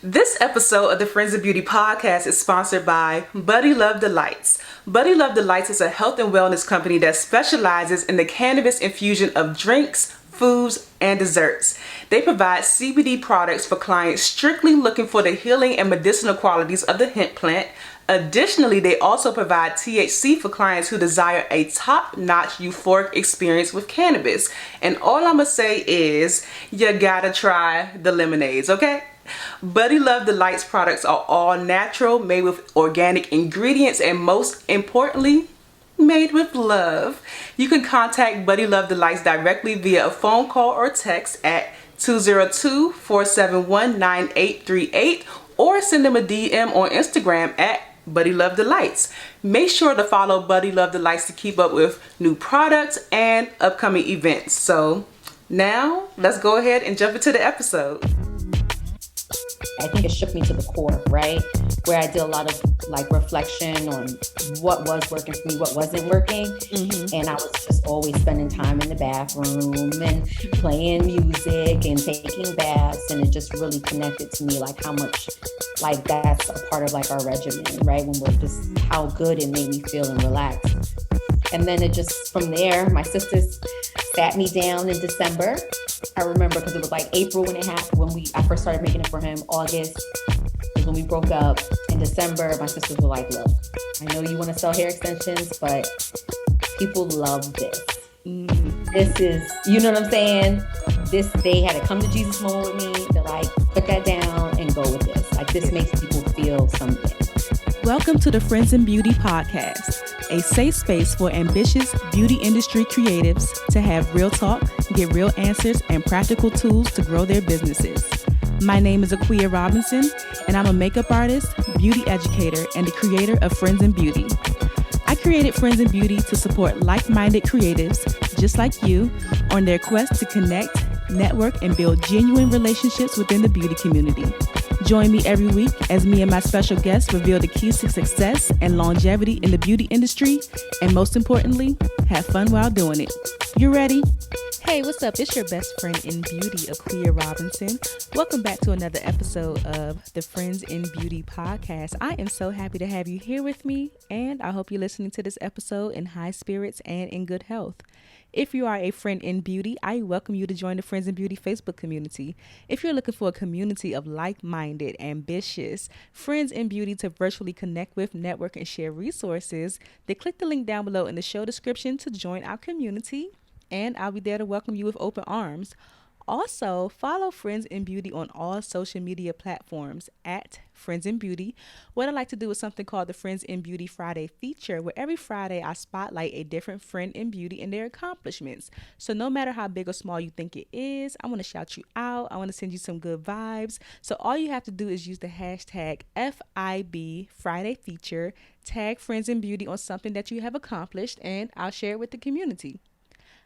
This episode of the Friends of Beauty podcast is sponsored by Buddy Love Delights. Buddy Love Delights is a health and wellness company that specializes in the cannabis infusion of drinks, foods, and desserts. They provide CBD products for clients strictly looking for the healing and medicinal qualities of the hemp plant. Additionally, they also provide THC for clients who desire a top-notch euphoric experience with cannabis. And all I'm gonna say is, you gotta try the lemonades, okay? Buddy Love Delights products are all natural, made with organic ingredients, and most importantly, made with love. You can contact Buddy Love Delights directly via a phone call or text at 202-471-9838 or send them a DM on Instagram at Buddy Love Delights. Make sure to follow Buddy Love Delights to keep up with new products and upcoming events. So now let's go ahead and jump into the episode. I think it shook me to the core, right? Where I did a lot of reflection on what was working for me, what wasn't working. And I was just always spending time in the bathroom and playing music and taking baths. And it just really connected to me, how much that's a part of our regimen, right? When we're just how good it made me feel and relaxed. And then it just, from there, my sisters sat me down in December. I remember because it was April when it happened, I first started making it for him. August is when we broke up. In December, my sisters were like, look, I know you want to sell hair extensions, but people love this. This is, you know what I'm saying? They had a come to Jesus moment with me to put that down and go with this. This makes people feel something. Welcome to the Friends in Beauty podcast, a safe space for ambitious beauty industry creatives to have real talk, get real answers, and practical tools to grow their businesses. My name is Aquia Robinson, and I'm a makeup artist, beauty educator, and the creator of Friends in Beauty. I created Friends in Beauty to support like-minded creatives just like you on their quest to connect, network, and build genuine relationships within the beauty community. Join me every week as me and my special guests reveal the keys to success and longevity in the beauty industry, and most importantly, have fun while doing it. You ready? Hey, what's up? It's your best friend in beauty, Aquia Robinson. Welcome back to another episode of the Friends in Beauty podcast. I am so happy to have you here with me, and I hope you're listening to this episode in high spirits and in good health. If you are a friend in beauty, I welcome you to join the Friends in Beauty Facebook community. If you're looking for a community of like-minded, ambitious friends in beauty to virtually connect with, network, and share resources, then click the link down below in the show description to join our community, and I'll be there to welcome you with open arms. Also, follow Friends in Beauty on all social media platforms at Friends in Beauty. What I like to do is something called the Friends in Beauty Friday feature, where every Friday I spotlight a different friend in beauty and their accomplishments. So no matter how big or small you think it is, I want to shout you out. I want to send you some good vibes. So all you have to do is use the hashtag FIB Friday feature, tag Friends in Beauty on something that you have accomplished, and I'll share it with the community.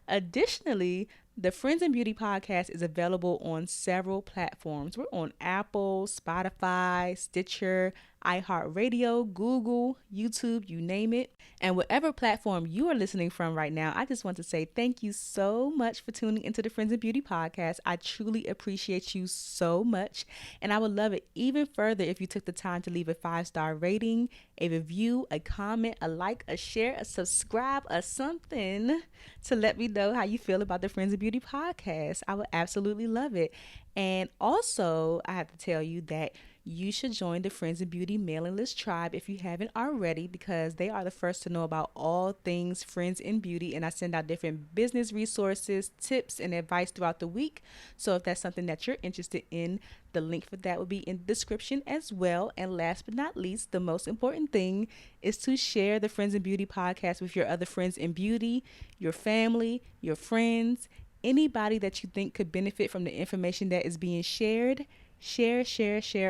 Additionally, the Friends in Beauty podcast is available on several platforms. We're on Apple, Spotify, Stitcher, iHeartRadio, Google, YouTube, you name it. And whatever platform you are listening from right now, I just want to say thank you so much for tuning into the Friends in Beauty podcast. I truly appreciate you so much. And I would love it even further if you took the time to leave a 5-star rating, a review, a comment, a like, a share, a subscribe, or something to let me know how you feel about the Friends in Beauty podcast. I would absolutely love it. And also, I have to tell you that you should join the Friends in Beauty mailing list tribe if you haven't already, because they are the first to know about all things Friends in Beauty, and I send out different business resources, tips, and advice throughout the week. So if that's something that you're interested in, the link for that will be in the description as well. And last but not least, the most important thing is to share the Friends in Beauty podcast with your other friends in beauty, your family, your friends, anybody that you think could benefit from the information that is being shared. Share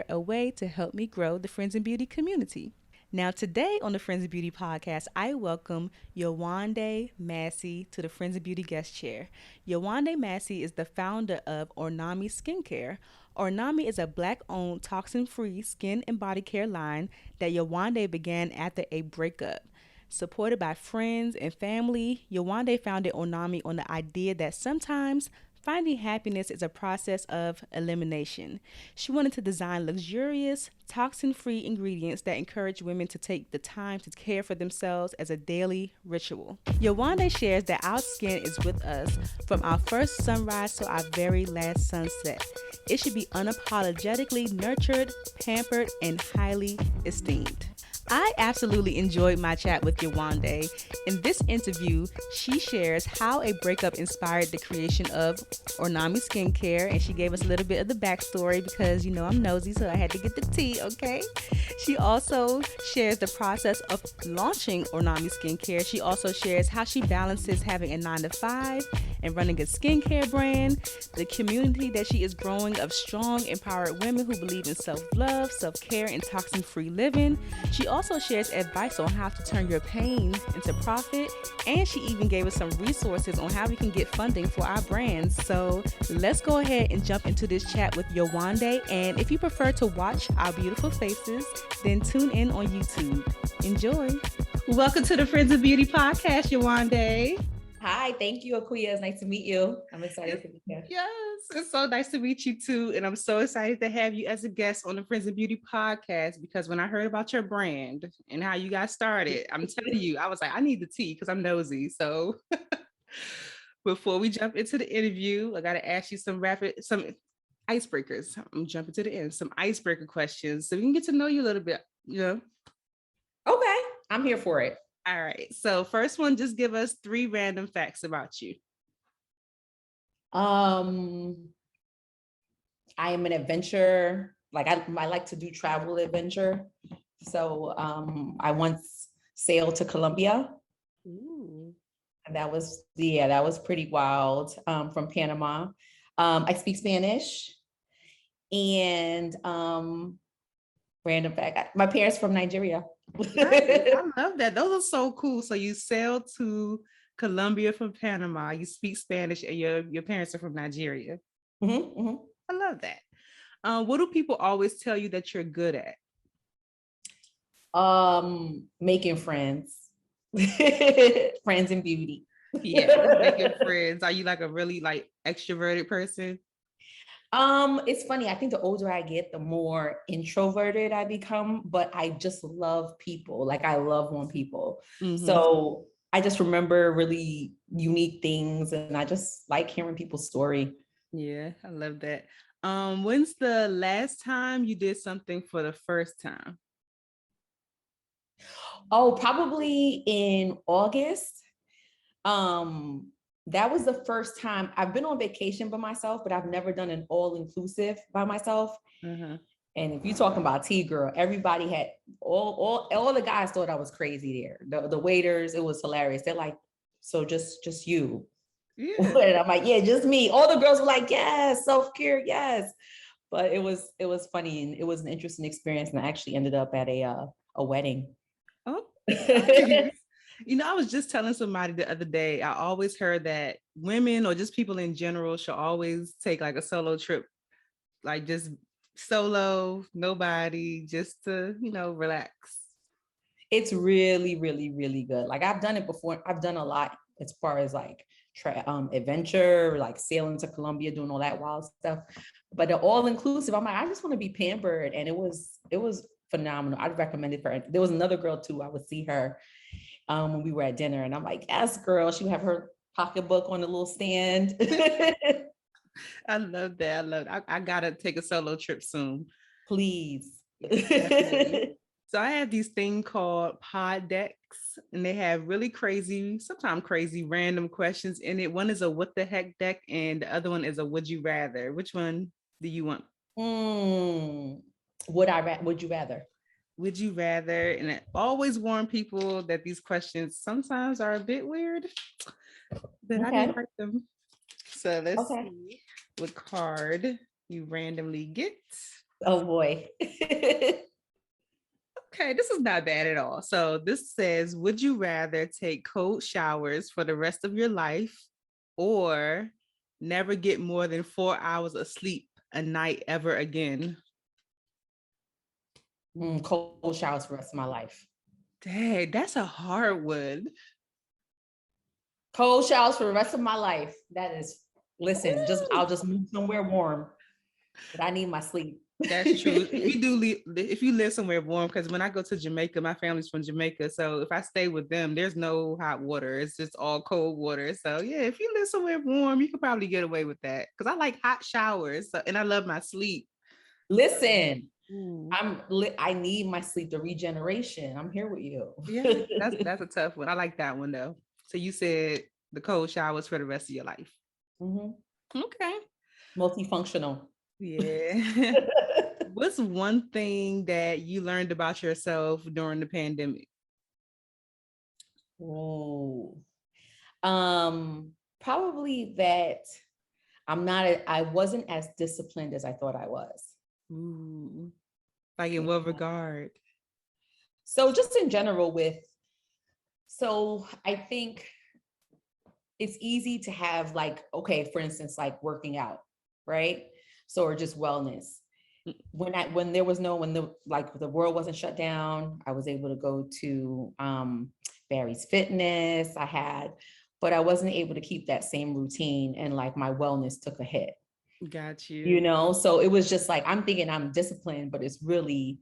away to help me grow the Friends in Beauty community. Now, today on the Friends in Beauty podcast, I welcome Yewande Masi to the Friends in Beauty guest chair. Yewande Masi is the founder of Ornami Skincare. Ornami is a Black-owned, toxin-free skin and body care line that Yewande began after a breakup. Supported by friends and family, Yewande founded Onami on the idea that sometimes Finding happiness is a process of elimination. She wanted to design luxurious, toxin-free ingredients that encourage women to take the time to care for themselves as a daily ritual. Yewande shares that our skin is with us from our first sunrise to our very last sunset. It should be unapologetically nurtured, pampered, and highly esteemed. I absolutely enjoyed my chat with Yewande. In this interview, she shares how a breakup inspired the creation of Ornami Skincare, and she gave us a little bit of the backstory because, I'm nosy, so I had to get the tea, okay? She also shares the process of launching Ornami Skincare. She also shares how she balances having a 9-to-5 and running a skincare brand, the community that she is growing of strong, empowered women who believe in self-love, self-care, and toxin-free living. She also shares advice on how to turn your pain into profit, and she even gave us some resources on how we can get funding for our brands. So let's go ahead and jump into this chat with Yewande, and if you prefer to watch our beautiful faces, then tune in on YouTube. Enjoy. Welcome to the Friends of Beauty podcast, Yewande. Hi, thank you, Akuya. It's nice to meet you. I'm excited to be here. Yes, it's so nice to meet you too. And I'm so excited to have you as a guest on the Friends of Beauty podcast, because when I heard about your brand and how you got started, I'm telling you, I was like, I need the tea because I'm nosy. So before we jump into the interview, I got to ask you some icebreakers. I'm jumping to the end, some icebreaker questions so we can get to know you a little bit, Okay, I'm here for it. All right. So first one, just give us 3 random facts about you. I am an adventurer. Like I like to do travel adventure. So I once sailed to Colombia. Ooh. And that was pretty wild. From Panama. I speak Spanish. And random fact, my parents from Nigeria. I love that. Those are so cool. So you sailed to Colombia from Panama, you speak Spanish, and your parents are from Nigeria. Mm-hmm, mm-hmm. I love that. What do people always tell you that you're good at? Making friends. Friends in beauty. Yeah, making friends. Are you like a really extroverted person? It's funny. I think the older I get, the more introverted I become, but I just love people. Like I love on people. Mm-hmm. So I just remember really unique things, and I just like hearing people's story. Yeah, I love that. When's the last time you did something for the first time? Oh, probably in August. That was the first time. I've been on vacation by myself, but I've never done an all-inclusive by myself. Mm-hmm. And if you're talking about tea, girl, everybody had all the guys thought I was crazy there. The waiters, it was hilarious. They're like, so just you. Yeah. And I'm like, yeah, just me. All the girls were like, yes, self-care, yes. But it was funny, and it was an interesting experience. And I actually ended up at a wedding. Oh. I was just telling somebody the other day, I always heard that women or just people in general should always take like a solo trip, like just solo, nobody, just to, relax. It's really, really, really good. Like I've done it before. I've done a lot as far as like adventure, like sailing to Colombia, doing all that wild stuff. But the all-inclusive, I'm like, I just want to be pampered. And it was phenomenal. I'd recommend it for her. There was another girl too. I would see her when we were at dinner, and I'm like, yes, girl. She would have her pocketbook on a little stand. I love that. I gotta take a solo trip soon. Please. So I have these things called pod decks, and they have really crazy, sometimes crazy, random questions in it. One is a what the heck deck, and the other one is a would you rather. Which one do you want? Would you rather? Would you rather? And I always warn people that these questions sometimes are a bit weird, but okay. I didn't write them. So let's see what card you randomly get. Oh boy. Okay, this is not bad at all. So this says, would you rather take cold showers for the rest of your life or never get more than 4 hours of sleep a night ever again? Cold showers for the rest of my life. Dang, that's a hard one. Cold showers for the rest of my life. That is Listen, I'll just move somewhere warm, but I need my sleep. That's true. If you live somewhere warm, because when I go to Jamaica, my family's from Jamaica. So if I stay with them, there's no hot water. It's just all cold water. So yeah, if you live somewhere warm, you could probably get away with that. Because I like hot showers, and I love my sleep. Listen, I need my sleep, the regeneration. I'm here with you. Yeah, that's a tough one. I like that one though. So you said the cold showers for the rest of your life. Okay. Multifunctional. Yeah. What's one thing that you learned about yourself during the pandemic? Oh, probably that I wasn't as disciplined as I thought I was. Ooh. Like in what regard? So just in general so I think it's easy to have like, okay, for instance, like working out, right? So, or just wellness. When the world wasn't shut down, I was able to go to Barry's Fitness. But I wasn't able to keep that same routine, and like my wellness took a hit. Got you. You know, so it was just like, I'm thinking I'm disciplined, but it's really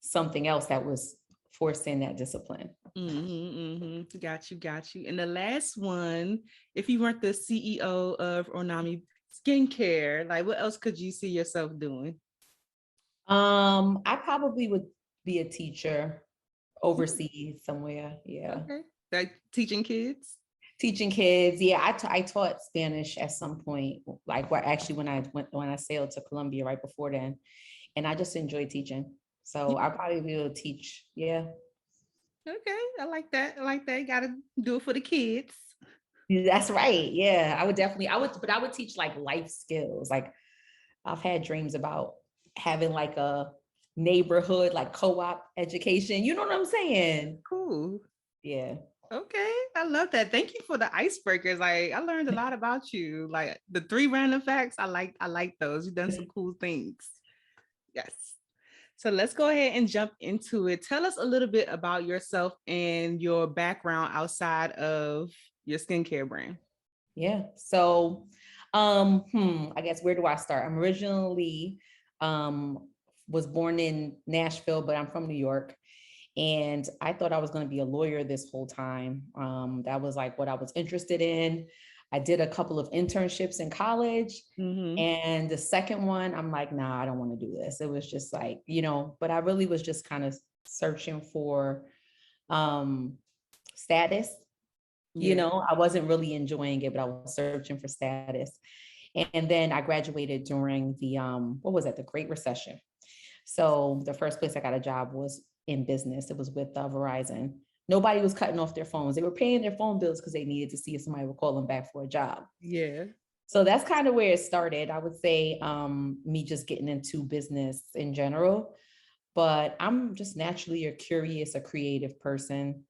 something else that was forcing that discipline. Got you. And the last one, if you weren't the CEO of Ornami Skincare, like what else could you see yourself doing? I probably would be a teacher overseas somewhere. Yeah. Okay. Like teaching kids? Teaching kids. Yeah, I taught Spanish at some point, like actually when I sailed to Colombia right before then, and I just enjoy teaching. So I probably will teach. Yeah. Okay, I like that. You gotta do it for the kids. That's right. Yeah, but I would teach like life skills. Like I've had dreams about having like a neighborhood, like co-op education. You know what I'm saying? Cool. Yeah. Okay, I love that. Thank you for the icebreakers. Like I learned a lot about you. Like the 3 random facts, I like those. You've done some cool things. Yes. So let's go ahead and jump into it. Tell us a little bit about yourself and your background outside of your skincare brand. Yeah. So I guess where do I start? I'm originally was born in Nashville, but I'm from New York. And I thought I was going to be a lawyer this whole time. That was like what I was interested in. I did a couple of internships in college. And the second one, I'm like, nah, I don't want to do this. It was just like, but I really was just kind of searching for status. I wasn't really enjoying it, but I was searching for status. And then I graduated during the, the Great Recession. So the first place I got a job was in business. It was with Verizon. Nobody was cutting off their phones. They were paying their phone bills because they needed to see if somebody would call them back for a job. Yeah. So that's kind of where it started. I would say me just getting into business in general, but I'm just naturally a creative person.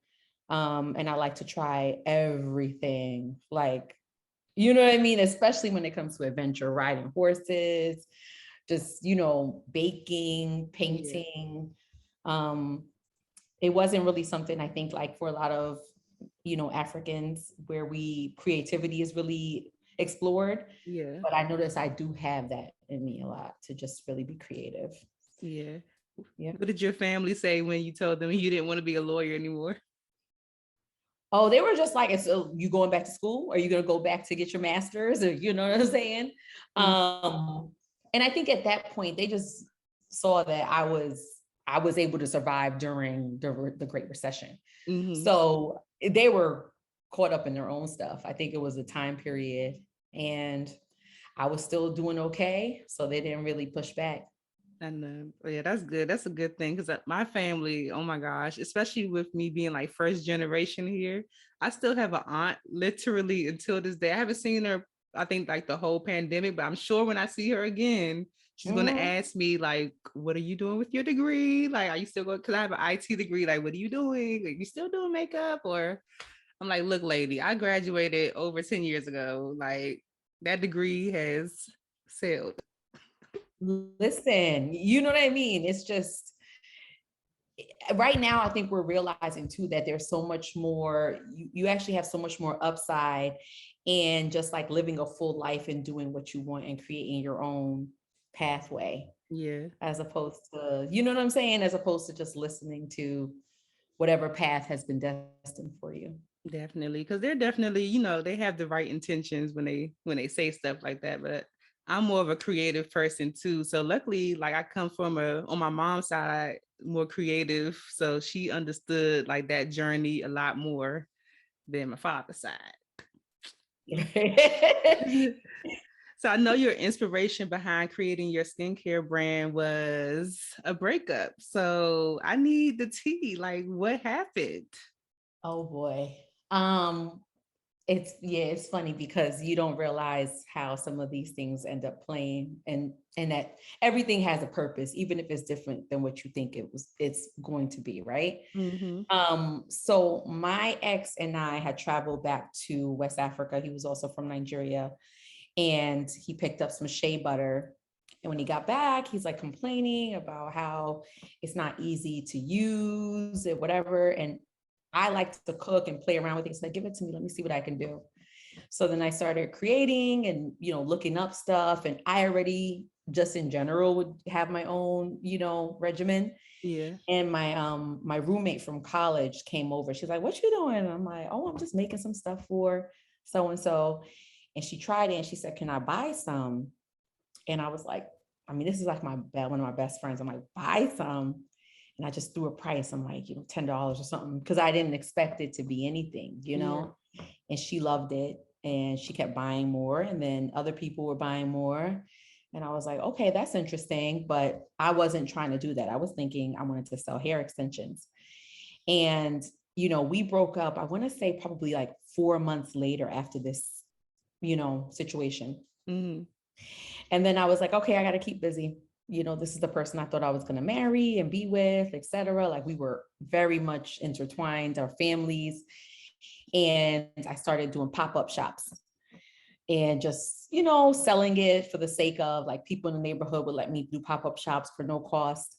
And I like to try everything, like, you know what I mean? Especially when it comes to adventure, riding horses, just, baking, painting. It wasn't really something I think like for a lot of, Africans where creativity is really explored. Yeah. But I noticed I do have that in me a lot to just really be creative. Yeah. Yeah. What did your family say when you told them you didn't want to be a lawyer anymore? Oh, they were just like, so you going back to school? Are you going to go back to get your master's? Or, you know what I'm saying? And I think at that point, they just saw that I was able to survive during the Great Recession. So they were caught up in their own stuff. I think it was a time period and I was still doing okay. So they didn't really push back. And yeah, that's good. That's a good thing because my family, oh my gosh, especially with me being like first generation here, I still have an aunt literally until this day. I haven't seen her, I think like the whole pandemic, but I'm sure when I see her again, she's going to ask me like, what are you doing with your degree? Like, are you still going, because I have an IT degree. Like, what are you doing? Are you still doing makeup? Or I'm like, look, lady, I graduated over 10 years ago. Like that degree has sailed. Listen, you know what I mean? It's just right now, I think we're realizing too that there's so much more, you actually have so much more upside and just like living a full life and doing what you want and creating your own pathway, Yeah, as opposed to, you know what I'm saying? As opposed to just listening to whatever path has been destined for you. definitely. Because they're definitely, they have the right intentions when they say stuff like that. But I'm more of a creative person too. So luckily, like I come from on my mom's side, more creative. So she understood like that journey a lot more than my father's side. So I know your inspiration behind creating your skincare brand was a breakup. So I need the tea. Like, what happened? Oh boy. Um, it's funny because you don't realize how some of these things end up playing, and that everything has a purpose, even if it's different than what you think it's going to be, right? Mm-hmm. So my ex and I had traveled back to West Africa. He was also from Nigeria, and he picked up some shea butter. And when he got back, he's like complaining about how it's not easy to use it, whatever. And I like to cook and play around with it. So give it to me. Let me see what I can do. So then I started creating and, looking up stuff. And I already just in general would have my own, regimen. Yeah. And my roommate from college came over. She's like, "What you doing?" And I'm like, "Oh, I'm just making some stuff for so and so." And she tried it and she said, "Can I buy some?" And I was like, I mean, this is like one of my best friends. I'm like, "Buy some." And I just threw a price. I'm like, $10 or something, because I didn't expect it to be anything, Yeah. And she loved it and she kept buying more. And then other people were buying more. And I was like, okay, that's interesting. But I wasn't trying to do that. I was thinking I wanted to sell hair extensions. And, we broke up, I want to say probably like 4 months later after this, situation. Mm-hmm. And then I was like, okay, I got to keep busy. This is the person I thought I was going to marry and be with, etc. Like we were very much intertwined, our families. And I started doing pop-up shops and just, selling it for the sake of like people in the neighborhood would let me do pop-up shops for no cost.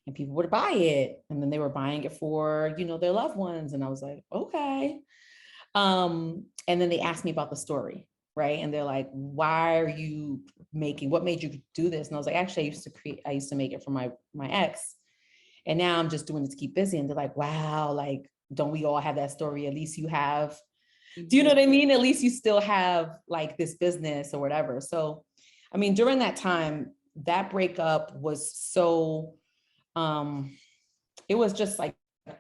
And people would buy it. And then they were buying it for, their loved ones. And I was like, okay. And then they asked me about the story, right? And they're like, why are you what made you do this? And I was like, actually, I used to make it for my ex. And now I'm just doing it to keep busy. And they're like, wow, like, don't we all have that story? At least you have, do you know what I mean? At least you still have like this business or whatever. So, I mean, during that time, that breakup was so, it was just like,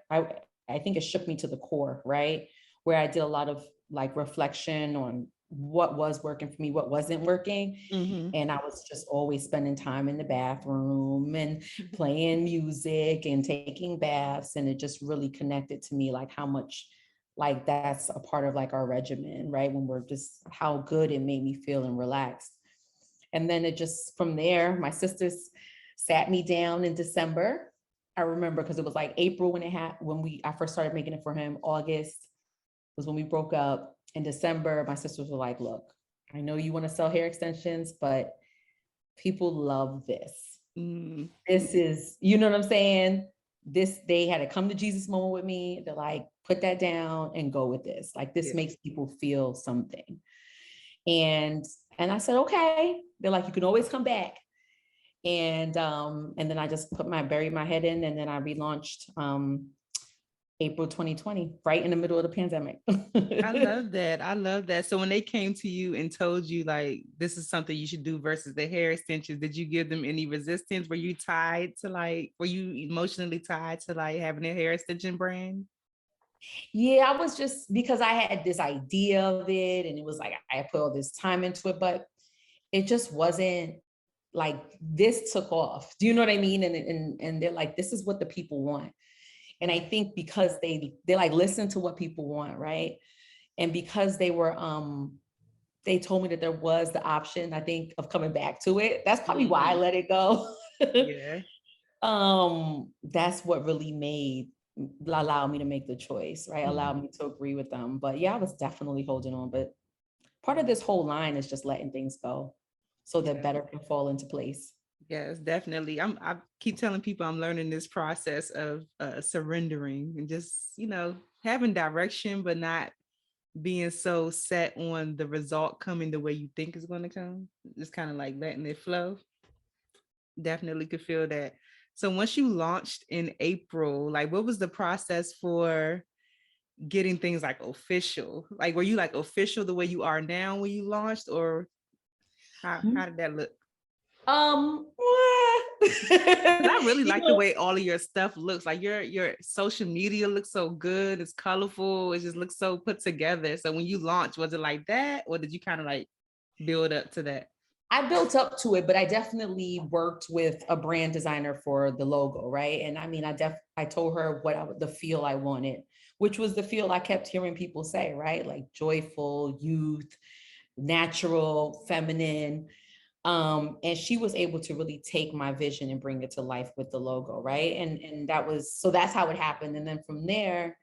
I, I think it shook me to the core, right? Where I did a lot of like reflection on what was working for me, what wasn't working. Mm-hmm. And I was just always spending time in the bathroom and playing music and taking baths. And it just really connected to me, like how much like that's a part of like our regimen, right? When we're just how good it made me feel and relaxed. And then it just from there, my sisters sat me down in December. I remember because it was like April I first started making it for him. August was when we broke up. In December, my sisters were like, look, I know you want to sell hair extensions, but people love this. Mm-hmm. This is, you know what I'm saying? They had a come to Jesus moment with me. They're like, put that down and go with this. Like this makes people feel something. And I said, okay. They're like, you can always come back. And then I just buried my head in, and then I relaunched April 2020, right in the middle of the pandemic. I love that. I love that. So when they came to you and told you like this is something you should do versus the hair extensions, did you give them any resistance? Were you emotionally tied to like having a hair extension brand? Yeah, I was just because I had this idea of it, and it was like I put all this time into it, but it just wasn't like this took off. Do you know what I mean? And they're like, this is what the people want. And I think because they like listen to what people want, right? And because they told me that there was the option, I think, of coming back to it. That's probably why I let it go. Yeah. That's what really allow me to make the choice, right? Allow me to agree with them. But yeah, I was definitely holding on. But part of this whole line is just letting things go so that better can fall into place. Yes, definitely. I keep telling people I'm learning this process of surrendering and just, having direction, but not being so set on the result coming the way you think it's going to come, just kind of like letting it flow. Definitely could feel that. So once you launched in April, like what was the process for getting things like official? Like were you like official the way you are now when you launched, or how did that look? Because I really like the way all of your stuff looks. Like your social media looks so good. It's colorful. It just looks so put together. So when you launched, was it like that, or did you kind of like build up to that? I built up to it, but I definitely worked with a brand designer for the logo, right? And I mean, I told her the feel I wanted, which was the feel I kept hearing people say, right? Like joyful, youth, natural, feminine. And she was able to really take my vision and bring it to life with the logo, right? And that's how it happened. And then from there,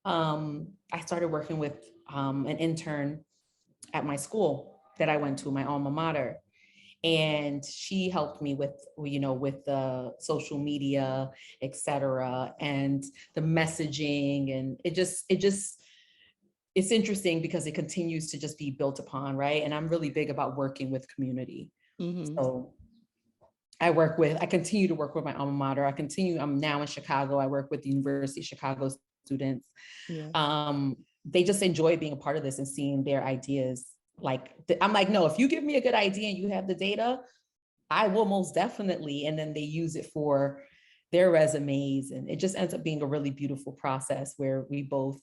I started working with an intern at my school that I went to, my alma mater. And she helped me with, with the social media, et cetera, and the messaging. And it's interesting because it continues to just be built upon, right? And I'm really big about working with community. Mm-hmm. So I continue to work with my alma mater. I'm now in Chicago. I work with the University of Chicago students. Yeah. They just enjoy being a part of this and seeing their ideas. I'm like, no, if you give me a good idea and you have the data, I will most definitely. And then they use it for their resumes. And it just ends up being a really beautiful process where we both,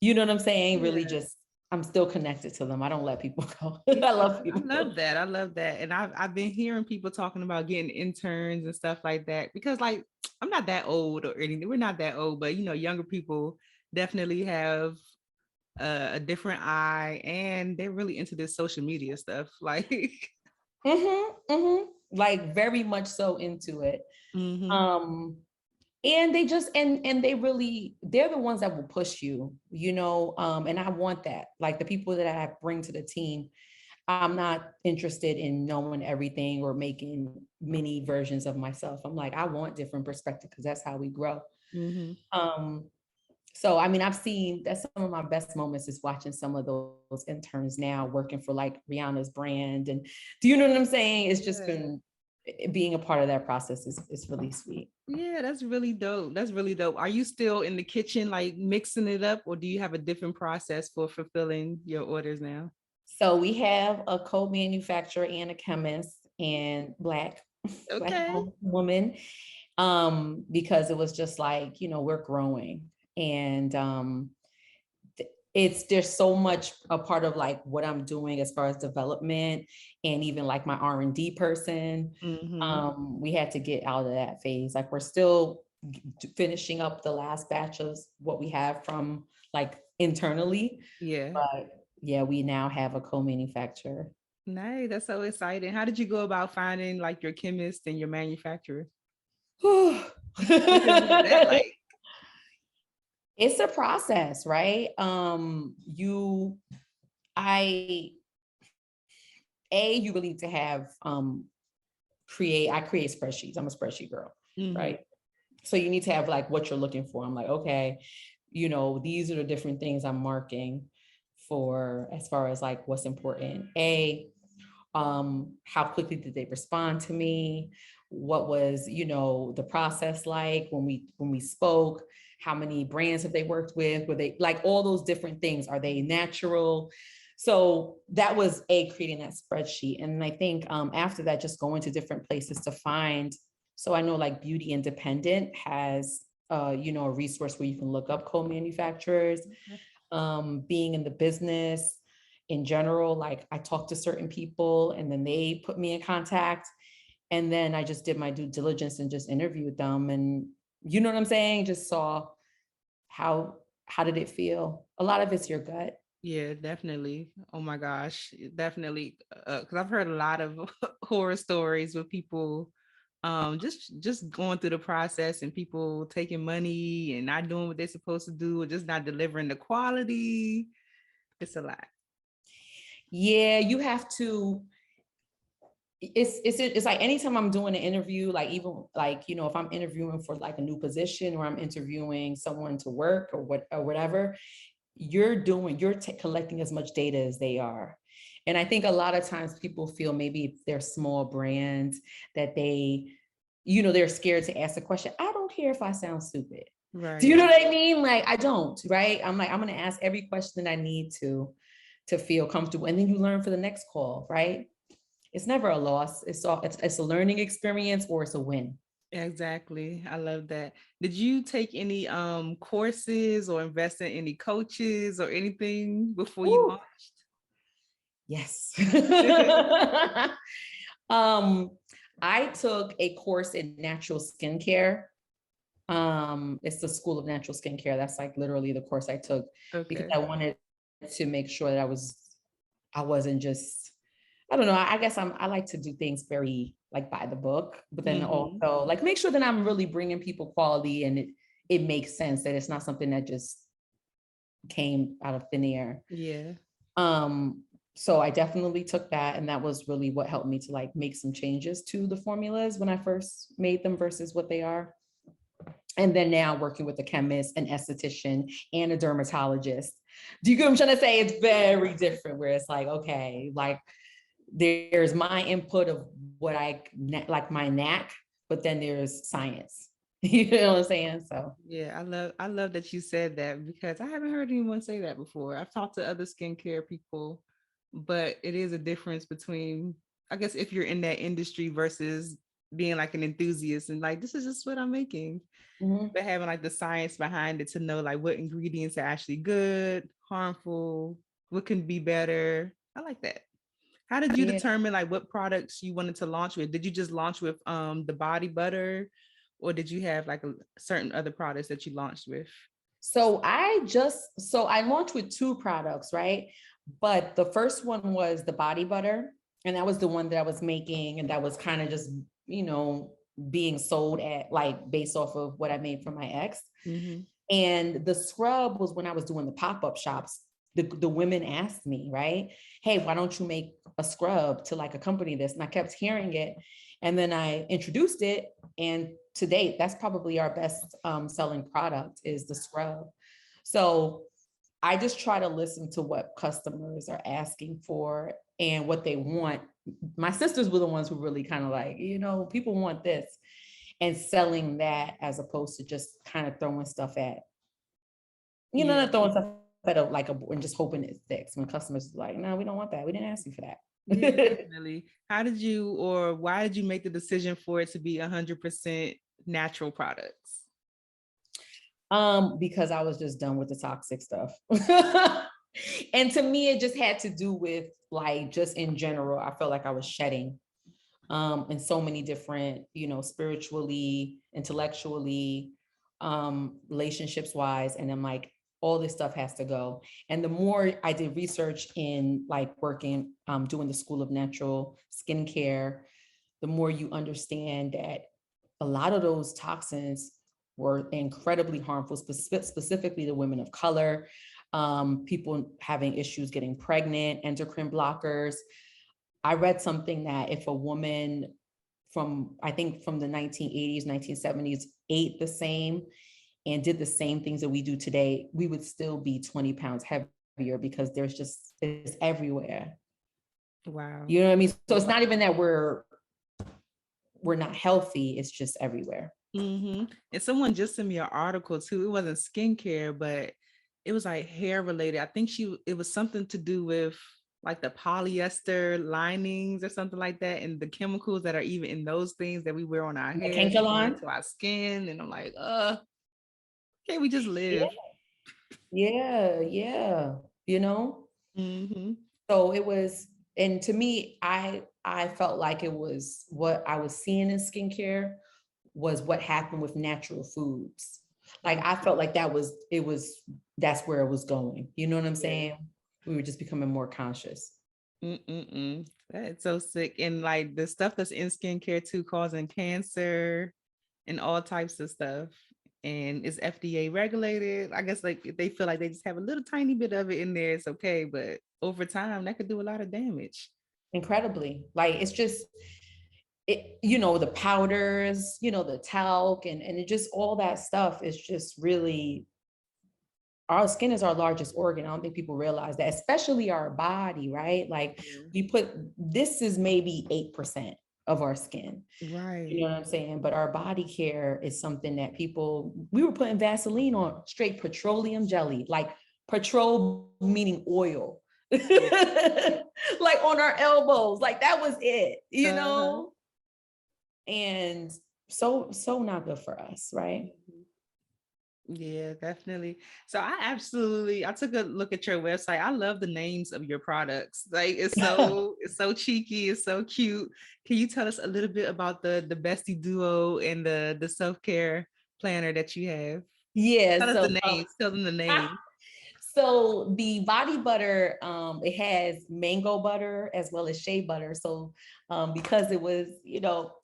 you know what I'm saying? Really just, I'm still connected to them. I don't let people go. I love people. I love that. I love that. And I've been hearing people talking about getting interns and stuff like that, because like, I'm not that old or anything. We're not that old, but younger people definitely have a different eye, and they're really into this social media stuff. Like, like very much so into it. And they just, and they're the ones that will push you, and I want that. Like the people that I bring to the team, I'm not interested in knowing everything or making mini versions of myself. I'm like, I want different perspective because that's how we grow. So, I mean, I've seen that some of my best moments is watching some of those interns now working for like Rihanna's brand. And do you know what I'm saying? It's just been being a part of that process is really sweet. Yeah, that's really dope. That's really dope. Are you still in the kitchen, like mixing it up, or do you have a different process for fulfilling your orders now? So we have a co-manufacturer and a chemist and Black woman, because it was just like, we're growing. And there's so much a part of like what I'm doing as far as development and even like my R&D person. We had to get out of that phase. Like we're still finishing up the last batch of what we have from like internally. Yeah. But yeah, we now have a co-manufacturer. Nice. That's so exciting. How did you go about finding like your chemist and your manufacturer? It's a process, right? You really need to have I create spreadsheets. I'm a spreadsheet girl, right? So you need to have like what you're looking for. I'm like, okay, these are the different things I'm marking for as far as like what's important. How quickly did they respond to me? What was, the process like when we spoke? How many brands have they worked with? Were they like all those different things? Are they natural? So that was creating that spreadsheet. And I think after that, just going to different places to find. So I know like Beauty Independent has, a resource where you can look up co-manufacturers. Being in the business in general, like I talked to certain people and then they put me in contact. And then I just did my due diligence and just interviewed them. And you know what I'm saying? Just saw how did it feel? A lot of it's your gut. Yeah, definitely. Oh my gosh, definitely. Because I've heard a lot of horror stories with people just going through the process and people taking money and not doing what they're supposed to do, or just not delivering the quality. It's a lot. Yeah, you have to. It's like anytime I'm doing an interview, like even like, if I'm interviewing for like a new position or I'm interviewing someone to work or whatever, you're collecting as much data as they are. And I think a lot of times people feel maybe if they're small brands that they, they're scared to ask a question. I don't care if I sound stupid. Right. Do you know what I mean? Like, I don't, right? I'm like, I'm going to ask every question that I need to feel comfortable. And then you learn for the next call, right? It's never a loss. It's a learning experience, or it's a win. Exactly. I love that. Did you take any courses or invest in any coaches or anything before you launched? Yes. I took a course in natural skincare. It's the School of Natural Skincare. That's like literally the course I took because I wanted to make sure that I wasn't just, I don't know. I guess I like to do things very like by the book, but then also like make sure that I'm really bringing people quality and it makes sense, that it's not something that just came out of thin air. Yeah. So I definitely took that, and that was really what helped me to like make some changes to the formulas when I first made them versus what they are. And then now working with a chemist, an esthetician, and a dermatologist. Do you get what I'm trying to say? It's very different, where it's like, okay, like there's my input of what I like, my knack, but then there's science. You know what I'm saying? So yeah, I love that you said that, because I haven't heard anyone say that before. I've talked to other skincare people, but it is a difference between, I guess, if you're in that industry versus being like an enthusiast and like, this is just what I'm making. But having like the science behind it to know like what ingredients are actually good, harmful, what can be better. I like that. How did you determine like what products you wanted to launch with? Did you just launch with the body butter, or did you have like certain other products that you launched with? So I launched with 2 products, right? But the first one was the body butter, and that was the one that I was making, and that was kind of just, being sold at like based off of what I made for my ex. And the scrub was when I was doing the pop-up shops. The women asked me, right? Hey, why don't you make a scrub to like accompany this? And I kept hearing it. And then I introduced it. And to date, that's probably our best selling product, is the scrub. So I just try to listen to what customers are asking for and what they want. My sisters were the ones who really kind of like, people want this, and selling that as opposed to just kind of throwing stuff at, not throwing stuff at like a board and just hoping it sticks, when customers are like, no, we don't want that. We didn't ask you for that. Yeah, definitely. How did you, or why did you make the decision for it to be 100% natural products? Because I was just done with the toxic stuff. And to me, it just had to do with like, just in general, I felt like I was shedding in so many different, spiritually, intellectually, relationships wise. And I'm like, all this stuff has to go. And the more I did research in like working, doing the School of Natural Skincare, the more you understand that a lot of those toxins were incredibly harmful, specifically to women of color, people having issues getting pregnant, endocrine blockers. I read something that if a woman from the 1980s, 1970s ate the same and did the same things that we do today, we would still be 20 pounds heavier, because it's everywhere. Wow. You know what I mean? So it's not even that we're not healthy, it's just everywhere. And someone just sent me an article too. It wasn't skincare, but it was like hair related. I think it was something to do with like the polyester linings or something like that, and the chemicals that are even in those things that we wear on our hair to our skin. And I'm like, can't we just live? Yeah. So it was, and to me, I felt like it was what I was seeing in skincare was what happened with natural foods. Like I felt like that's where it was going. You know what I'm saying? We were just becoming more conscious. That's so sick. And like the stuff that's in skincare too, causing cancer and all types of stuff. And it's FDA regulated. I guess like if they feel like they just have a little tiny bit of it in there, it's okay. But over time, that could do a lot of damage. Incredibly. Like it's just, the powders, the talc, and it just, all that stuff is just really our skin is our largest organ. I don't think people realize that, especially our body, right? Like this is maybe 8% of our skin. Right. You know what I'm saying? But our body care is something that we were putting Vaseline on straight petroleum jelly, like petrol meaning oil, like on our elbows, like that was it, you know? And so not good for us, right? Yeah, definitely. So I took a look at your website. I love the names of your products. Like it's so cheeky, it's so cute. Can you tell us a little bit about the bestie duo and the self-care planner that you have? Yeah. Tell us So the names. Tell them the name. so the body butter, it has mango butter as well as shea butter. So because it was,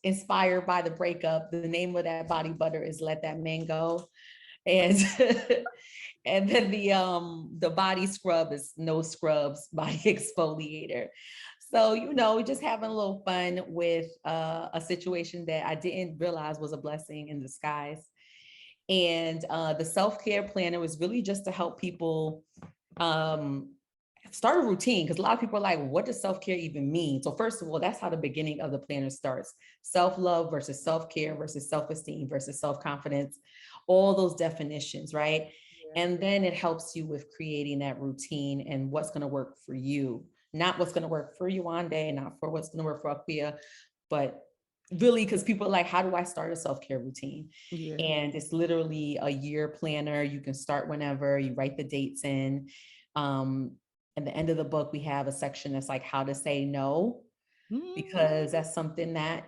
inspired by the breakup, the name of that body butter is Let That Man Go. And and then the body scrub is No Scrubs Body Exfoliator. So, just having a little fun with a situation that I didn't realize was a blessing in disguise. And the self-care planner was really just to help people start a routine, because a lot of people are like, what does self-care even mean? So first of all, that's how the beginning of the planner starts. Self-love versus self-care versus self-esteem versus self-confidence, all those definitions, right? Yeah. And then it helps you with creating that routine and what's going to work for you, not what's going to work for Yewande, not for what's going to work for Akua, but really, because people are like, how do I start a self-care routine? Yeah. And it's literally a year planner. You can start whenever, you write the dates in. At the end of the book, we have a section that's like how to say no, because that's something that,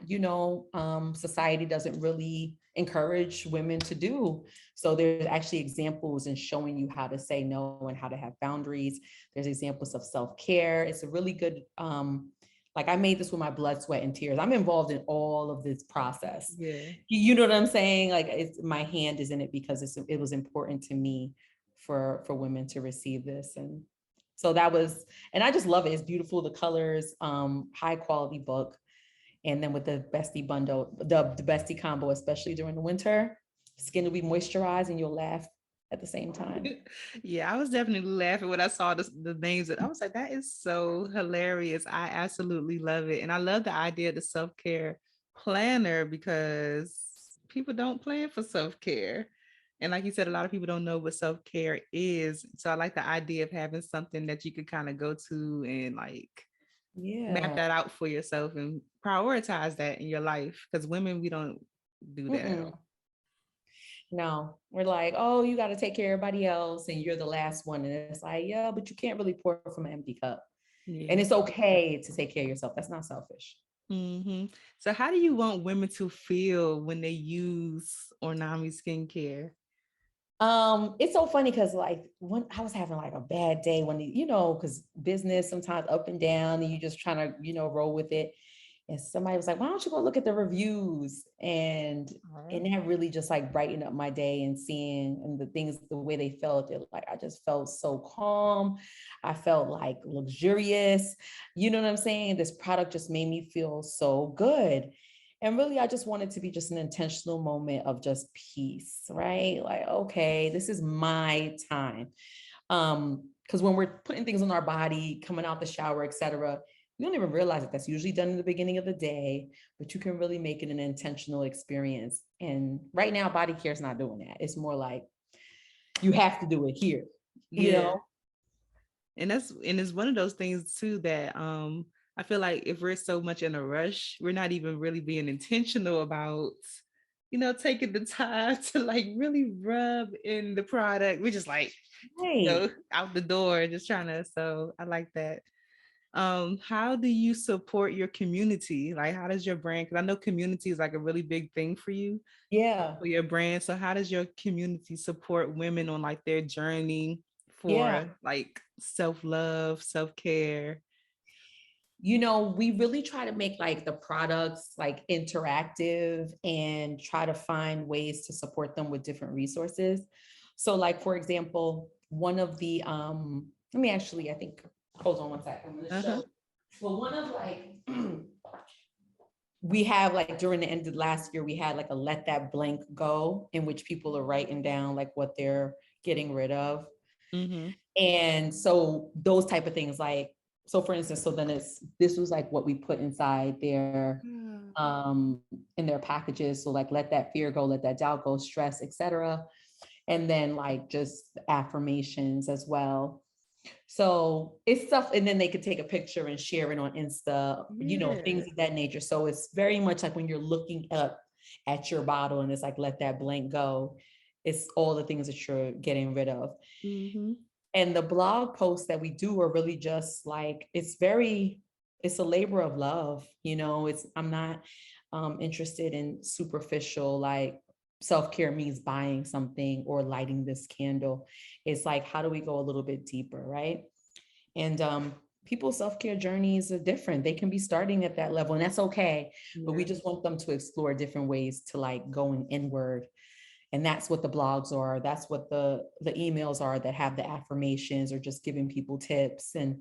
society doesn't really encourage women to do. So there's actually examples in showing you how to say no and how to have boundaries. There's examples of self-care. It's a really good, like I made this with my blood, sweat, and tears. I'm involved in all of this process. Yeah. You know what I'm saying? Like my hand is in it because it was important to me for women to receive this. And so that was, and I just love it. It's beautiful. The colors, high quality book. And then with the bestie bundle, the bestie combo, especially during the winter, skin will be moisturized and you'll laugh at the same time. Yeah, I was definitely laughing when I saw the names. I was like, that is so hilarious. I absolutely love it. And I love the idea of the self-care planner, because people don't plan for self-care. And like you said, a lot of people don't know what self-care is. So I like the idea of having something that you could kind of go to and like map that out for yourself and prioritize that in your life. Because women, we don't do that. No, we're like, oh, you got to take care of everybody else and you're the last one. And it's like, yeah, but you can't really pour from an empty cup. Yeah. And it's okay to take care of yourself. That's not selfish. Mm-hmm. So how do you want women to feel when they use Ornami Skincare? It's so funny because like when I was having like a bad day when because business sometimes up and down and you just trying to roll with it, and somebody was like, why don't you go look at the reviews? And that really just like brightened up my day, and seeing and the things the way they felt, it like I just felt so calm. I felt like luxurious. You know what I'm saying? This product just made me feel so good. And really, I just wanted to be just an intentional moment of just peace, right? Like, okay, this is my time. Because when we're putting things on our body, coming out the shower, etc., we don't even realize that that's usually done in the beginning of the day, but you can really make it an intentional experience. And right now, body care is not doing that. It's more like you have to do it here, you know? And it's one of those things too that I feel like if we're so much in a rush, we're not even really being intentional about, taking the time to like really rub in the product. We're just like, out the door, just trying to. So I like that. How do you support your community? Like, how does your brand, because I know community is like a really big thing for you. Yeah. For your brand. So how does your community support women on like their journey for like self-love, self-care? We really try to make like the products like interactive and try to find ways to support them with different resources. So like, for example, one of the, let me actually, I think, hold on one second. I'm gonna show. Well, one of like, we have like during the end of last year, we had like a Let That Blank Go, in which people are writing down like what they're getting rid of. And so those type of things, like, so for instance, so then this was like what we put inside their in their packages. So like, let that fear go, let that doubt go, stress, etc. And then like just affirmations as well. So it's stuff, and then they could take a picture and share it on Insta, you know, things of that nature. So it's very much like when you're looking up at your bottle and it's like, let that blank go. It's all the things that you're getting rid of. And the blog posts that we do are really just like, it's a labor of love. You know, I'm not interested in superficial, like self-care means buying something or lighting this candle. It's like, how do we go a little bit deeper, right? And people's self-care journeys are different. They can be starting at that level, and that's okay. But we just want them to explore different ways to like going inward. And that's what the blogs are. That's what the emails are that have the affirmations or just giving people tips. And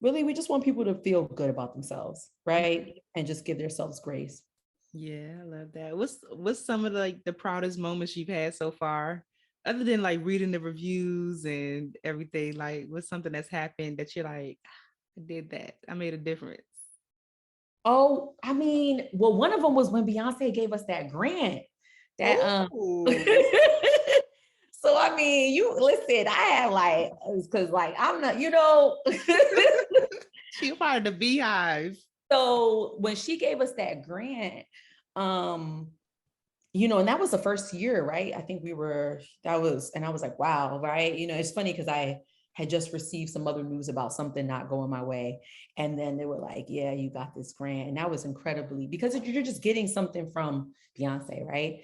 really, we just want people to feel good about themselves, right? And just give themselves grace. Yeah, I love that. What's some of the proudest moments you've had so far, other than like reading the reviews and everything? Like, what's something that's happened that you're like, I did that, I made a difference? Oh, I mean, well, one of them was when Beyonce gave us that grant. That so I mean, you listen, I had like, because like I'm not, you know. She part of the Beehive. So when she gave us that grant, you know, and that was the first year, right? I think and I was like, wow, right? You know, it's funny because I had just received some other news about something not going my way. And then they were like, yeah, you got this grant. And that was incredibly, because you're just getting something from Beyonce, right?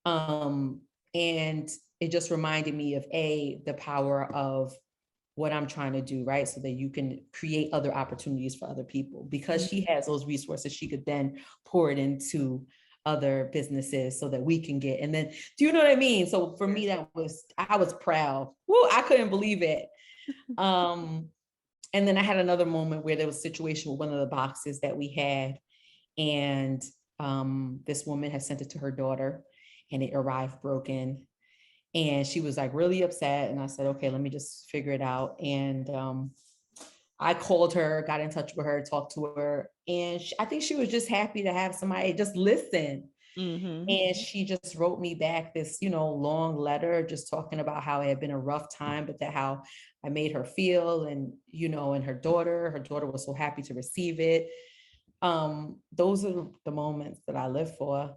And it just reminded me of the power of what I'm trying to do, right? So that you can create other opportunities for other people, because she has those resources. She could then pour it into other businesses so that we can get, and then, do you know what I mean? So for me, I was proud. Woo, I couldn't believe it. And then I had another moment where there was a situation with one of the boxes that we had, and this woman had sent it to her daughter and it arrived broken. And she was like really upset. And I said, okay, let me just figure it out. And I called her, got in touch with her, talked to her. And I think she was just happy to have somebody just listen. And she just wrote me back this, you know, long letter, just talking about how it had been a rough time, but that how I made her feel. And, you know, and her daughter was so happy to receive it. Those are the moments that I live for.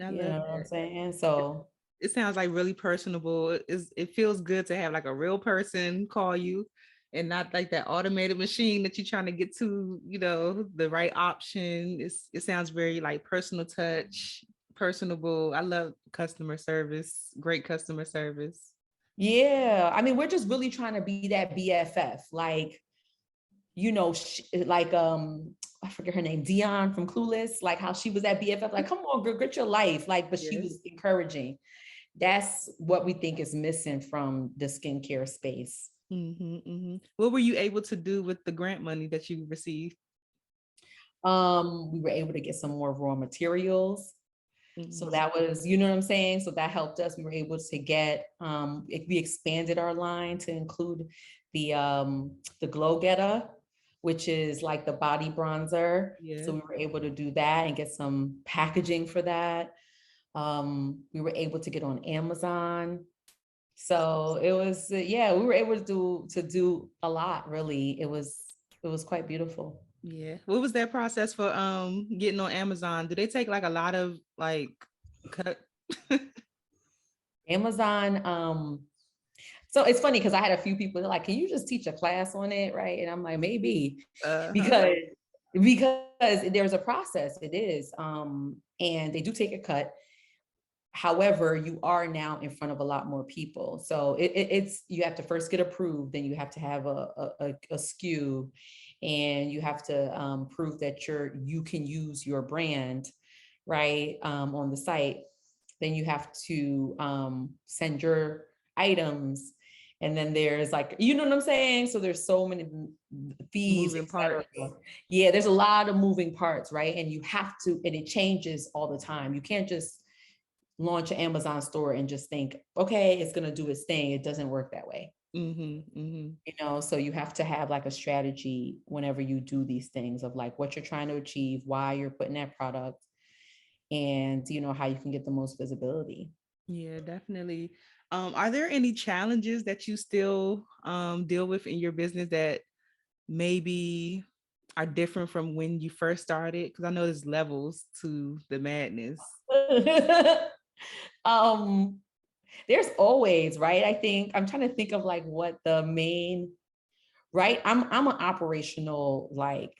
You know what I'm saying? So it sounds like really personable. It feels good to have like a real person call you and not like that automated machine that you're trying to get to, you know, the right option. It sounds very like personal touch, personable. I love customer service, great customer service. Yeah. I mean, we're just really trying to be that BFF, like, you know, like, I forget her name, Dion from Clueless, like how she was at BFF, like, come on, girl, get your life. Like, but she was encouraging. That's what we think is missing from the skincare space. What were you able to do with the grant money that you received? We were able to get some more raw materials. So that was, you know what I'm saying? So that helped us. We were able to get, we expanded our line to include the Glow Getter, which is like the body bronzer. So we were able to do that and get some packaging for that. We were able to get on Amazon. So it was, we were able to do a lot, really. It was quite beautiful. Yeah. What was that process for getting on Amazon? Do they take like a lot of like cut? Amazon, so it's funny because I had a few people that are like, can you just teach a class on it? Right. And I'm like, maybe, because there's a process. It is. And they do take a cut. However, you are now in front of a lot more people. So it's, you have to first get approved, then you have to have a SKU, and you have to prove that you can use your brand, right, on the site. Then you have to send your items. And then there's like, you know what I'm saying? So there's so many fees, moving parts. Yeah, there's a lot of moving parts, right? And you have to, and it changes all the time. You can't just launch an Amazon store and just think, okay, it's going to do its thing. It doesn't work that way. You know, so you have to have like a strategy whenever you do these things of like what you're trying to achieve, why you're putting that product, and you know how you can get the most visibility. Yeah, definitely. Are there any challenges that you still deal with in your business that maybe are different from when you first started? Because I know there's levels to the madness. um there's always, right? I think I'm trying to think of like what the main, right? I'm an operational like,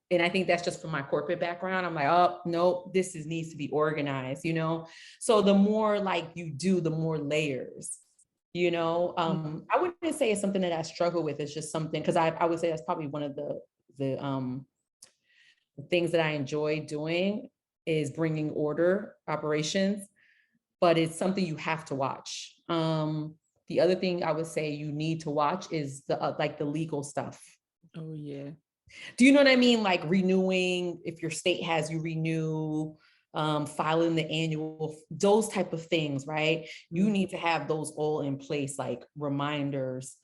and I think that's just from my corporate background. I'm like, oh no, this needs to be organized, you know. So the more like you do, the more layers, you know. I wouldn't say it's something that I struggle with. It's just something, because I would say that's probably one of the things that I enjoy doing is bringing order operations, but it's something you have to watch. The other thing I would say you need to watch is the like the legal stuff. Oh yeah. Do you know what I mean? Like renewing, if your state has you renew, filing the annual, those type of things, right? You need to have those all in place, like reminders,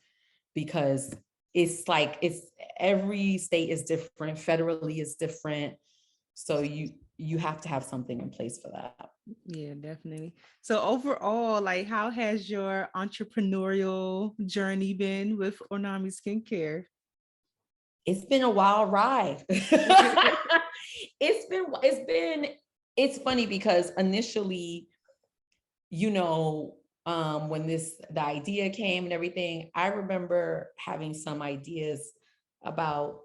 because it's like it's every state is different, federally is different. So you have to have something in place for that. Yeah, definitely. So overall, like how has your entrepreneurial journey been with Ornami Skincare? It's been a wild ride. It's funny because initially, you know, when the idea came and everything, I remember having some ideas about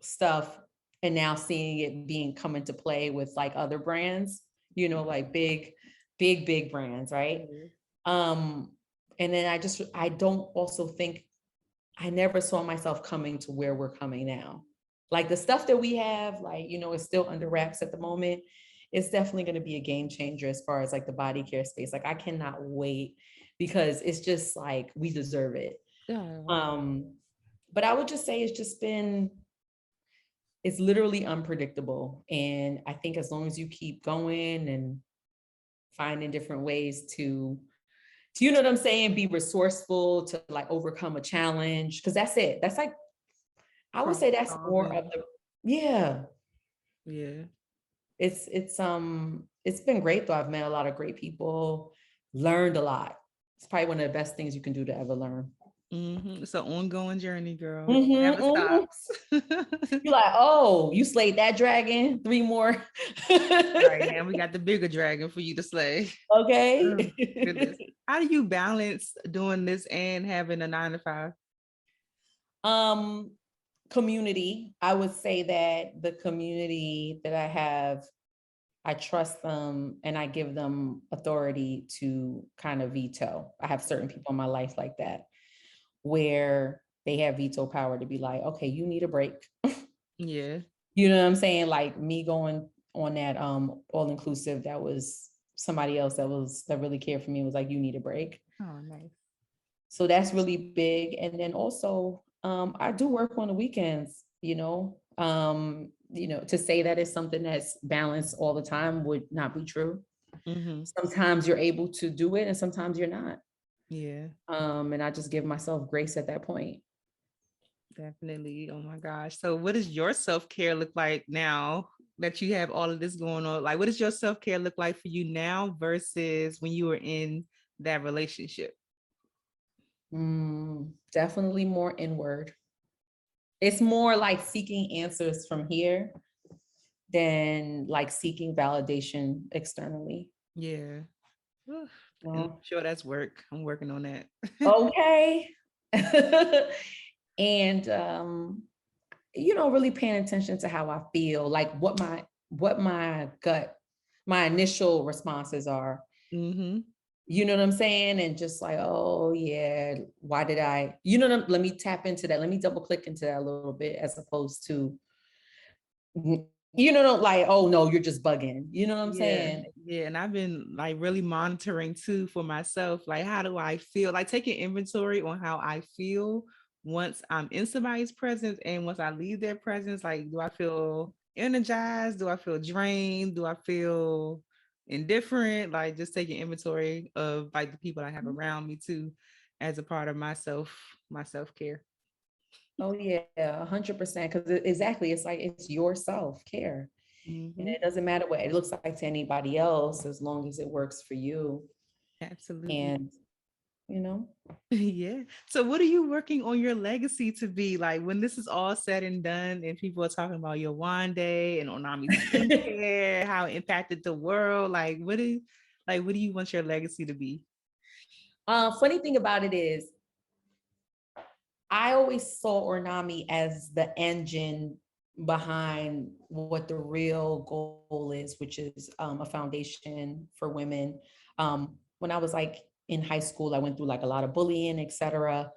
stuff and now seeing it being come into play with like other brands, you know, like big brands, right? Um, and then I don't also think, I never saw myself coming to where we're coming now. Like the stuff that we have, like, you know, it's still under wraps at the moment. It's definitely going to be a game changer as far as like the body care space. Like I cannot wait, because it's just like we deserve it. Yeah. But I would just say it's literally unpredictable. And I think as long as you keep going and finding different ways to you know what I'm saying, be resourceful to like overcome a challenge, because that's it. That's like, I would say that's more of the, yeah. Yeah. It's been great though. I've met a lot of great people, learned a lot. It's probably one of the best things you can do to ever learn. It's an ongoing journey, girl. Never Mm-hmm. stops. You're like, oh, you slayed that dragon, 3 more. Right now, we got the bigger dragon for you to slay. Okay. Oh, goodness. How do you balance doing this and having a 9 to 5? Um, Community. I would say that the community that I have, I trust them and I give them authority to kind of veto. I have certain people in my life like that, where they have veto power to be like, okay, you need a break. Yeah. You know what I'm saying? Like me going on that all inclusive, that was somebody else that really cared for me, was like, you need a break. Oh, nice. So that's really big. And then also, I do work on the weekends, to say that it's something that's balanced all the time would not be true. Sometimes you're able to do it and sometimes you're not. Yeah. And I just give myself grace at that point. Definitely. Oh my gosh. So what does your self-care look like now that you have all of this going on? Like, what does your self-care look like for you now versus when you were in that relationship? Definitely more inward. It's more like seeking answers from here than like seeking validation externally. Yeah. And I'm Well, sure that's work. I'm working on that. okay. And really paying attention to how I feel, like what my gut, my initial responses are. You know what I'm saying? And just like, oh yeah, why did I, let me tap into that. Let me double click into that a little bit, as opposed to, like, oh no, you're just bugging. You know what I'm saying? Yeah. And I've been like really monitoring too for myself. Like, how do I feel? Like taking inventory on how I feel once I'm in somebody's presence and once I leave their presence. Like, do I feel energized? Do I feel drained? Do I feel indifferent? Like just taking inventory of like the people I have around me too. as a part of my self-care. Oh yeah, 100%. Because exactly, it's like it's your self-care. And Mm-hmm. it doesn't matter what it looks like to anybody else as long as it works for you. Absolutely. And you know, Yeah. So what are you working on your legacy to be like when this is all said and done and people are talking about Yewande and Ornami Skincare, how it impacted the world? What do you want your legacy to be? funny thing about it is I always saw Ornami as the engine behind what the real goal is, which is a foundation for women. When I was like in high school, I went through like a lot of bullying, etc.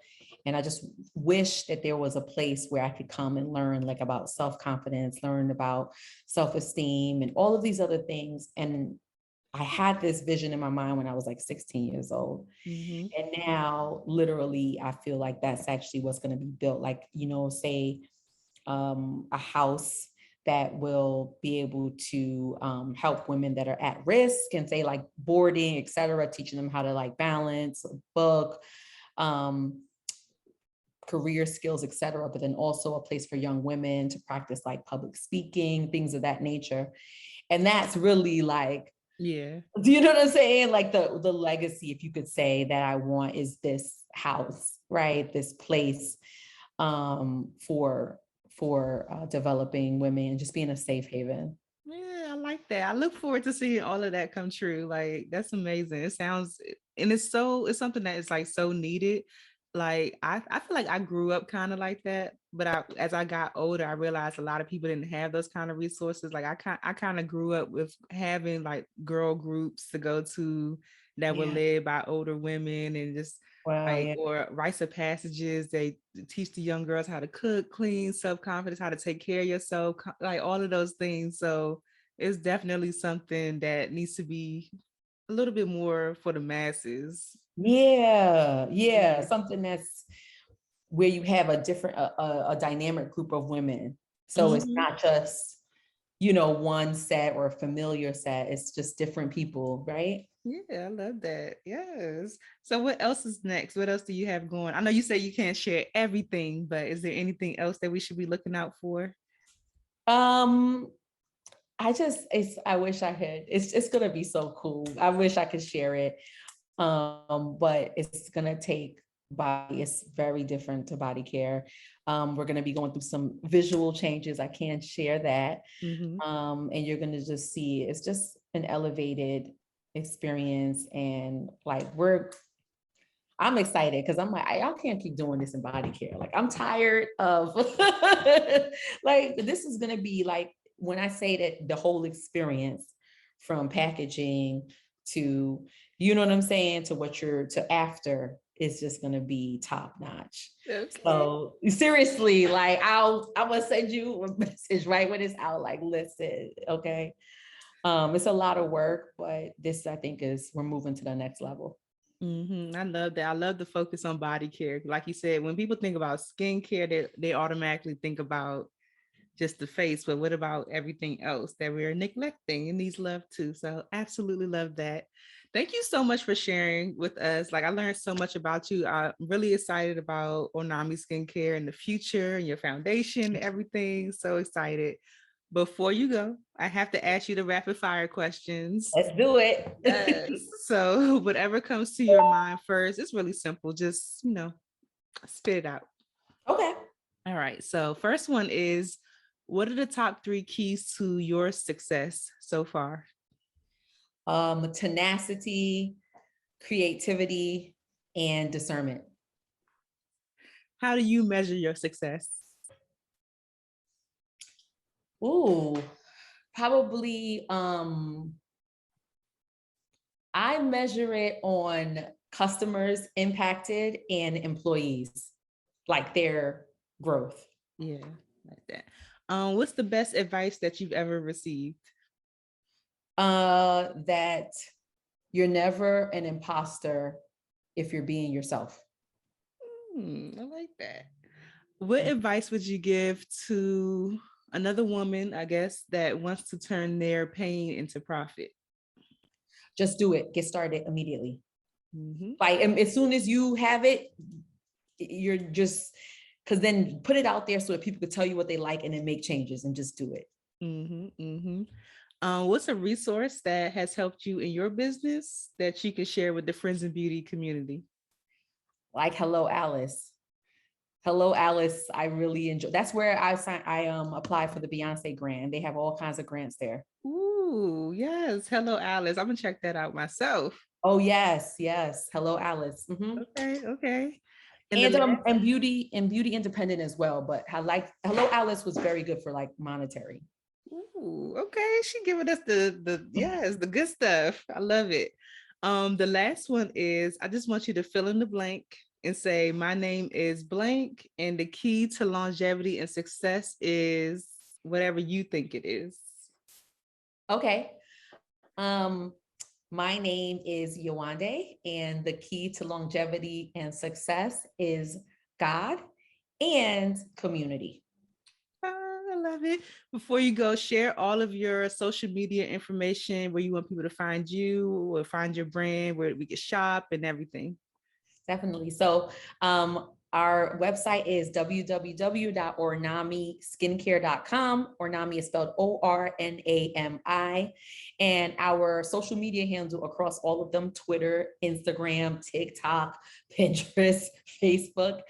And I just wish that there was a place where I could come and learn like about self-confidence, learn about self-esteem and all of these other things. And I had this vision in my mind when I was like 16 years old. Mm-hmm. And now, literally, I feel like that's actually what's going to be built. Like, say a house that will be able to help women that are at risk and say like boarding, et cetera, teaching them how to like balance, book, career skills, et cetera, but then also a place for young women to practice like public speaking, things of that nature. And that's really like, Yeah. do you know what I'm saying? Like the legacy, if you could say, that I want is this house, right? This place for developing women and just being a safe haven. Yeah, I like that. I look forward to seeing all of that come true. Like that's amazing. It sounds and it's something that is like so needed. Like I feel like I grew up kind of like that, but as I got older, I realized a lot of people didn't have those kind of resources. Like I kind of grew up with having like girl groups to go to that were Yeah. led by older women and just Wow. like Yeah. or rites of passages. They teach the young girls how to cook, clean, self-confidence, how to take care of yourself, like all of those things. So it's definitely something that needs to be a little bit more for the masses. Yeah. Yeah. Yeah. Something that's where you have a different, a dynamic group of women. So it's Mhm. not just, one set or a familiar set. It's just different people, right? Yeah, I love that. Yes. So what else is next? What else do you have going? I know you say you can't share everything, but is there anything else that we should be looking out for? Um, I wish I could. It's gonna be so cool. I wish I could share it. But it's gonna take body. It's very different to body care. We're gonna be going through some visual changes. I can't share that. Mhm. And you're gonna just see it's just an elevated experience. And like I'm excited because I'm like, y'all can't keep doing this in body care. Like I'm tired of like this is gonna be like when I say that the whole experience from packaging to what I'm saying to what you're to after is just gonna be top notch. Okay. So seriously, like I'm gonna send you a message right when it's out. Like, listen, okay. It's a lot of work, but this I think we're moving to the next level. I love that. I love the focus on body care. Like you said, when people think about skincare, they automatically think about just the face, but what about everything else that we're neglecting and needs love too? So absolutely love that. Thank you so much for sharing with us. Like I learned so much about you. I'm really excited about Ornami Skincare in the future and your foundation, everything. So excited. Before you go, I have to ask you the rapid fire questions. Let's do it. Yes. So whatever comes to your mind first, it's really simple. Just, spit it out. Okay. All right. So first one is, what are the top three keys to your success so far? Tenacity, creativity, and discernment. How do you measure your success? Ooh, probably I measure it on customers impacted and employees, like their growth. Yeah, like that. What's the best advice that you've ever received? That you're never an imposter if you're being yourself. I like that. What advice would you give to another woman, I guess, that wants to turn their pain into profit? Just do it. Get started immediately. Like, and as soon as you have it, you're just, because then put it out there so that people could tell you what they like and then make changes and just do it. What's a resource that has helped you in your business that you can share with the Friends in Beauty community? Like Hello Alice. Hello Alice, I really enjoy. That's where I applied for the Beyonce grant. They have all kinds of grants there. Ooh, yes. Hello Alice. I'm gonna check that out myself. Oh yes. Hello Alice. Okay. And beauty independent as well. But Hello Alice was very good for like monetary. Ooh, okay. She giving us the good stuff. I love it. The last one is, I just want you to fill in the blank and say, my name is blank, and the key to longevity and success is whatever you think it is. Okay. My name is Yewande, and the key to longevity and success is God and community. I love it. Before you go, share all of your social media information, where you want people to find you or find your brand, where we can shop and everything. Definitely. So our website is www.ornamiskincare.com. Ornami is spelled ORNAMI. And our social media handle across all of them, Twitter, Instagram, TikTok, Pinterest, Facebook,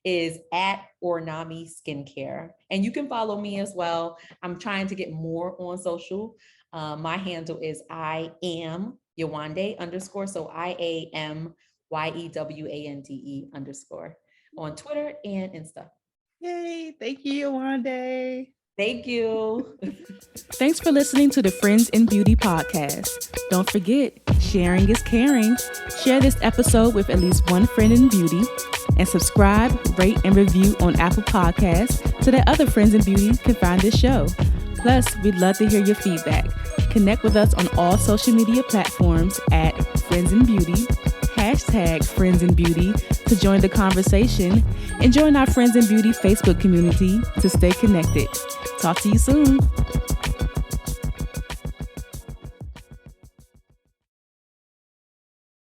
is at Ornami Skincare. And you can follow me as well. I'm trying to get more on social. My handle is I am Yewande _ So IAMYEWANDE _ on Twitter and Insta. Yay. Thank you, Yewande. Thank you. Thanks for listening to the Friends in Beauty podcast. Don't forget, sharing is caring. Share this episode with at least one friend in beauty, and subscribe, rate, and review on Apple Podcasts so that other friends in beauty can find this show. Plus, we'd love to hear your feedback. Connect with us on all social media platforms at Friends in Beauty, #Friends in Beauty to join the conversation, and join our Friends in Beauty Facebook community to stay connected. Talk to you soon.